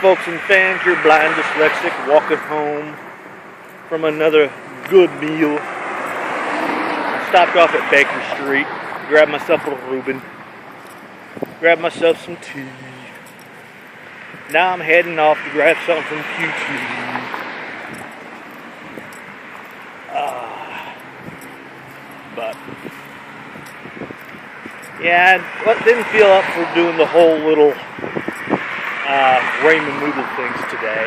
folks and fans, your blind dyslexic walking home from another good meal. Stopped off at Baker Street, grabbed myself a Reuben, grabbed myself some tea. Now I'm heading off to grab something from QT. But yeah, I didn't feel up for doing the whole little ramen noodle things today.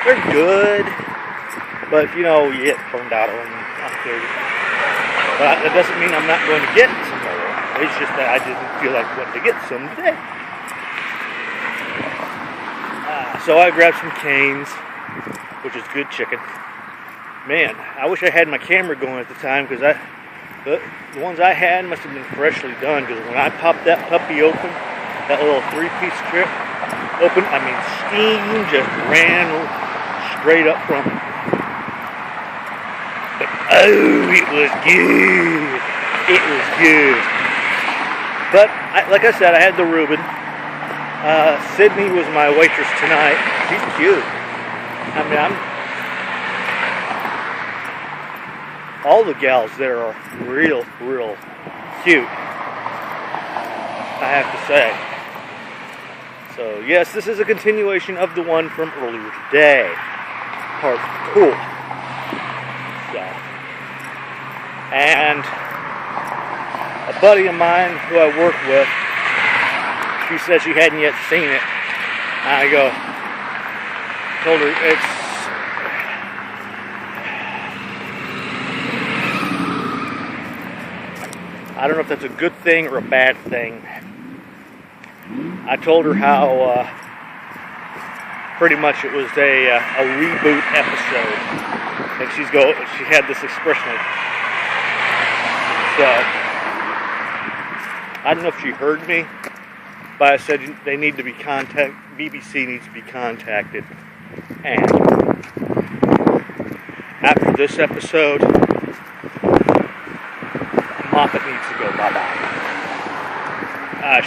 They're good, but you know, you get burned out on them. But that doesn't mean I'm not going to get some more. It's just that I didn't feel like wanting to get some today. So I grabbed some Cane's, which is good chicken. Man, I wish I had my camera going at the time, because the ones I had must have been freshly done, because when I popped that puppy open, that little 3-piece strip open, I mean, steam just ran straight up from it. But oh, it was good. It was good. But like I said, I had the Reuben. Sydney was my waitress tonight. She's cute. I mean, all the gals there are real cute, I have to say. So yes, this is a continuation of the one from earlier today. Part 2. So, and a buddy of mine who I work with, she said she hadn't yet seen it. And I told her I don't know if that's a good thing or a bad thing. I told her how pretty much it was a reboot episode, and she had this expression like, so I don't know if she heard me, but I said they need to be BBC needs to be contacted, and after this episode, Moffat needs to go bye-bye.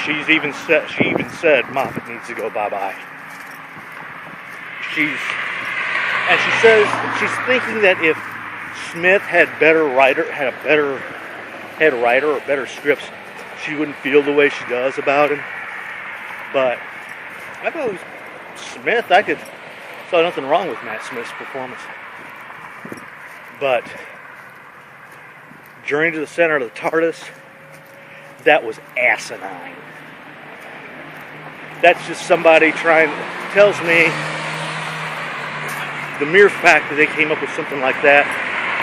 She even said Moffat needs to go bye-bye. She says she's thinking that if Smith had a better head writer or better scripts, she wouldn't feel the way she does about him. But I thought it was Smith. I saw nothing wrong with Matt Smith's performance. But Journey to the Center of the TARDIS, that was asinine. That's just somebody tells me the mere fact that they came up with something like that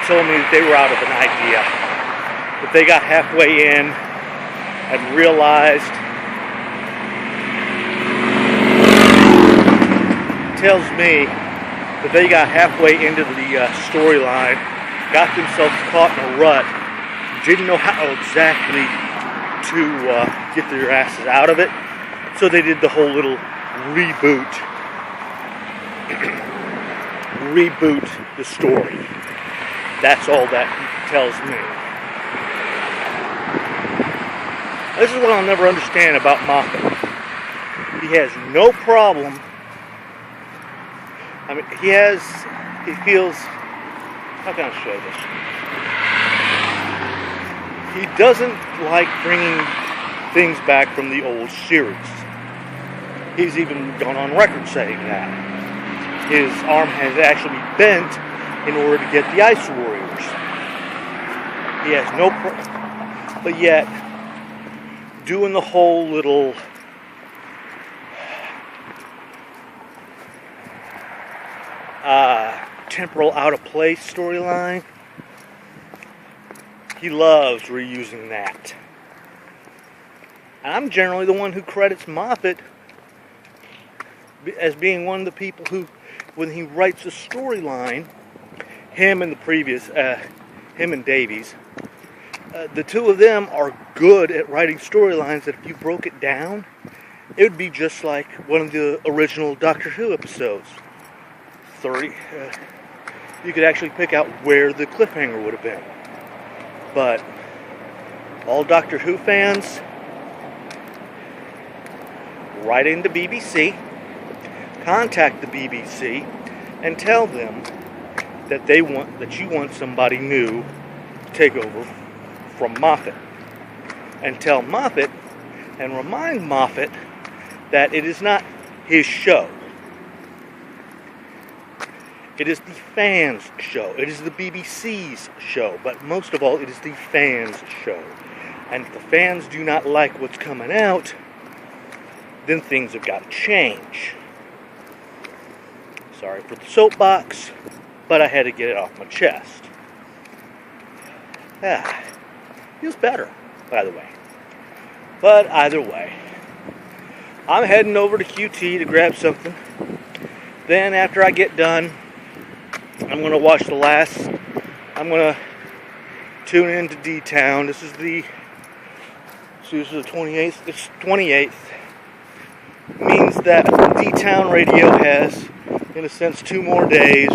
told me that they were out of an idea. That they got halfway in and realized, tells me that they got halfway into the storyline, got themselves caught in a rut, didn't know how exactly to get their asses out of it, so they did the whole little reboot the story. That's all that tells me. This is what I'll never understand about Moffat. He has no problem. I mean, he feels, how can I show this? He doesn't like bringing things back from the old series. He's even gone on record saying that. His arm has actually bent in order to get the Ice Warriors. He has no problem. But yet, doing the whole little temporal out of place storyline, he loves reusing that. And I'm generally the one who credits Moffat as being one of the people who, when he writes a storyline, him and Davies, the two of them are good at writing storylines that if you broke it down, it would be just like one of the original Doctor Who episodes. You could actually pick out where the cliffhanger would have been. But all Doctor Who fans, write into BBC contact the BBC and tell them that you want somebody new to take over from Moffat. And tell Moffat and remind Moffat that it is not his show. It is the fans' show. It is the BBC's show. But most of all, it is the fans' show. And if the fans do not like what's coming out, then things have got to change. Sorry for the soapbox, but I had to get it off my chest. Feels better, by the way. But either way, I'm heading over to QT to grab something. Then after I get done, I'm going to watch I'm going to tune into D-Town. This is the 28th. It's 28th. Means that D-Town radio has, in a sense, 2 more days,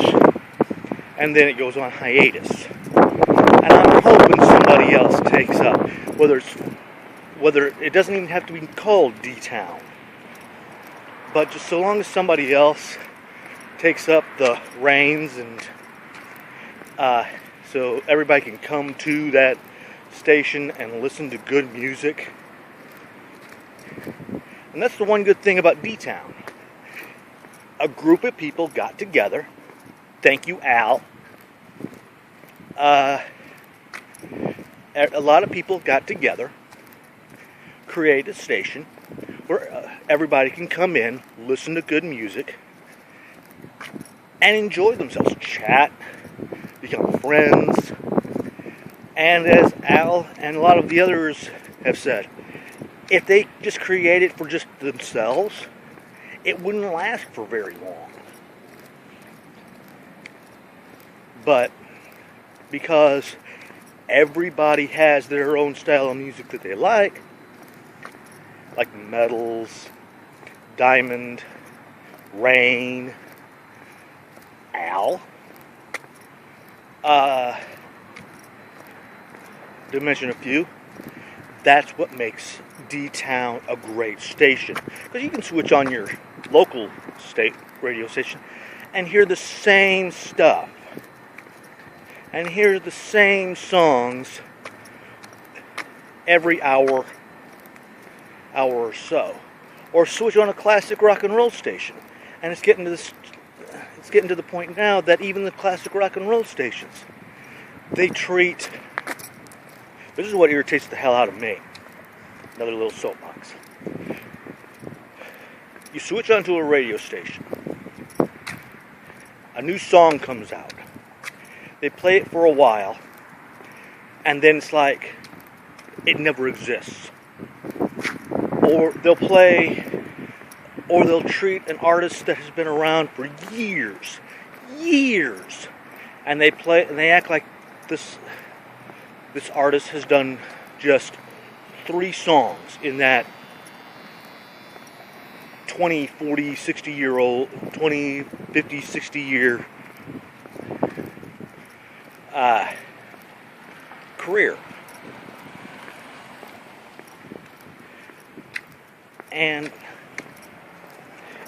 and then it goes on hiatus. And I'm hoping somebody else takes up, whether it doesn't even have to be called D-Town, but just so long as somebody else takes up the reins, and so everybody can come to that station and listen to good music. And that's the one good thing about D-Town. A group of people got together. Thank you, Al. A lot of people got together, create a station where everybody can come in, listen to good music, and enjoy themselves, chat, become friends. And as Al and a lot of the others have said, if they just create it for just themselves, it wouldn't last for very long. But because everybody has their own style of music that they like Metals, Diamond, Rain, Al, to mention a few, that's what makes D-Town a great station. Because you can switch on your local radio station and hear the same stuff. And hear the same songs every hour or so. Or switch on a classic rock and roll station. And it's getting to the point now that even the classic rock and roll stations, they treat... This is what irritates the hell out of me. Another little soapbox. You switch onto a radio station. A new song comes out. They play it for a while. And then it's like it never exists. Or they'll treat an artist that has been around for years, and they act like this artist has done just 3 songs in that 20, 40, 60 year old, 20, 50, 60 year career. And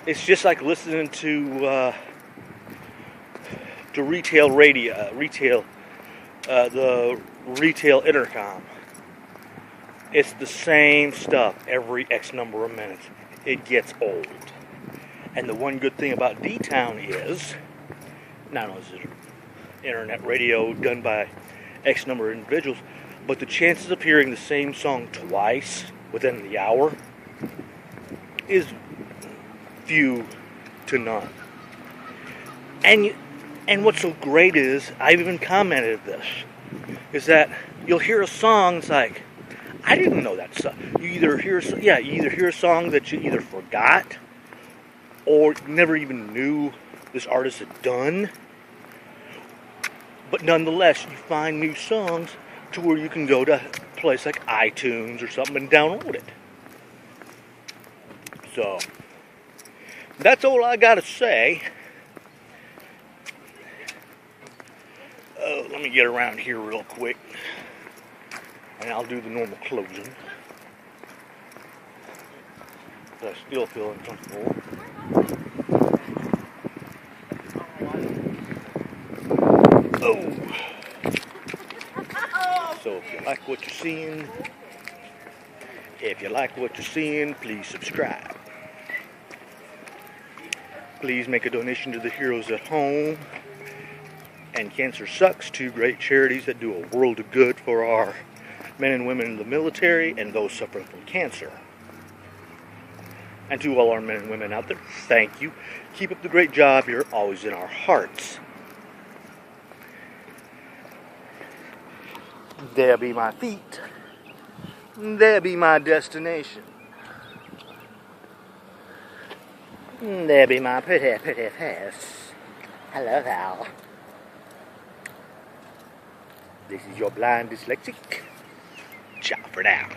it's just like listening to retail radio, the retail intercom. It's the same stuff every X number of minutes. It gets old. And the one good thing about D-Town is, not only is it internet radio done by X number of individuals, but the chances of hearing the same song twice within the hour is few to none. And what's so great is, I've even commented this, is that you'll hear a song, it's like, I didn't know that song. You either hear a song that you either forgot or never even knew this artist had done. But nonetheless, you find new songs to where you can go to a place like iTunes or something and download it. So, that's all I gotta say. Let me get around here real quick, and I'll do the normal closing. But I still feel uncomfortable. what you're seeing. If you like what you're seeing, please subscribe. Please make a donation to the Heroes at Home and Cancer Sucks, two great charities that do a world of good for our men and women in the military and those suffering from cancer. And to all our men and women out there, thank you. Keep up the great job. You're always in our hearts. There be my feet. There be my destination. There be my pretty, pretty face. Hello, Val. This is your blind dyslexic. Ciao for now.